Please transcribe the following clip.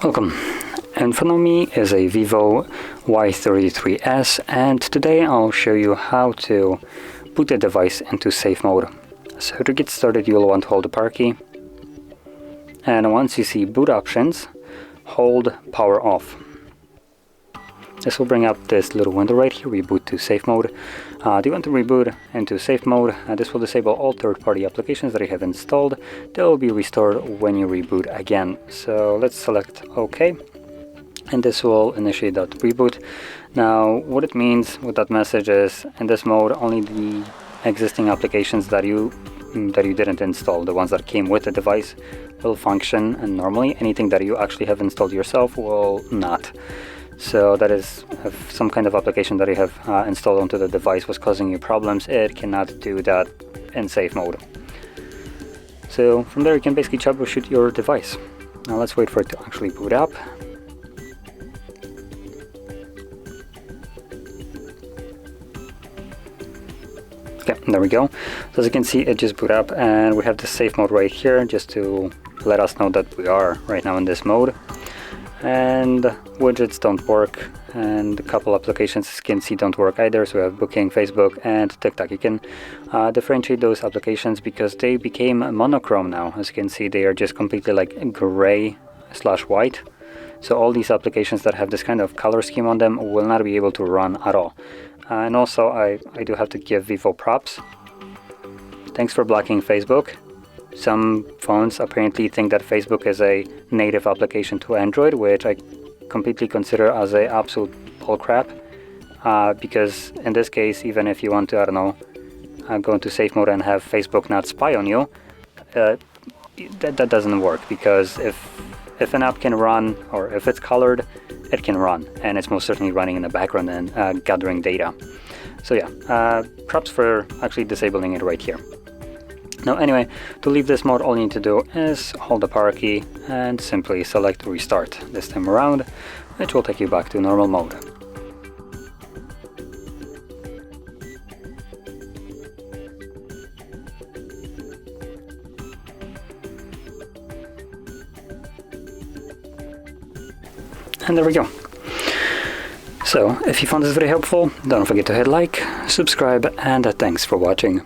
Welcome. In front of me is a VIVO Y33s, and today I'll show you how to boot the device into safe mode. So to get started, you'll want to hold the power key, and once you see boot options, hold power off. This will bring up this little window right here, reboot to safe mode. Do you want to reboot into safe mode? This will disable all third-party applications that you have installed. They will be restored when you reboot again. So let's select OK, and this will initiate that reboot. Now what it means with that message is, in this mode, only the existing applications that you didn't install, the ones that came with the device, will function, and normally anything that you actually have installed yourself will not. So that is, if some kind of application that you have installed onto the device was causing you problems, it cannot do that in safe mode. So from there you can basically troubleshoot your device. Now let's wait for it to actually boot up. Okay, there we go. So as you can see, it just boot up, and we have the safe mode right here just to let us know that we are right now in this mode. And widgets don't work, and a couple applications, as you can see, don't work either. So we have Booking, Facebook, and TikTok. You can differentiate those applications because they became monochrome now. As you can see, they are just completely like gray/white. So all these applications that have this kind of color scheme on them will not be able to run at all. And also I do have to give Vivo props. Thanks for blocking Facebook. Some phones apparently think that Facebook is a native application to Android, which I completely consider as a absolute bullcrap. Because in this case, even if you want to, I don't know, go into safe mode and have Facebook not spy on you, that doesn't work, because if an app can run, or if it's colored, it can run, and it's most certainly running in the background and gathering data. So yeah, props for actually disabling it right here. Now anyway, to leave this mode, all you need to do is hold the power key and simply select restart this time around, which will take you back to normal mode. And there we go. So if you found this very helpful, don't forget to hit like, subscribe, and thanks for watching.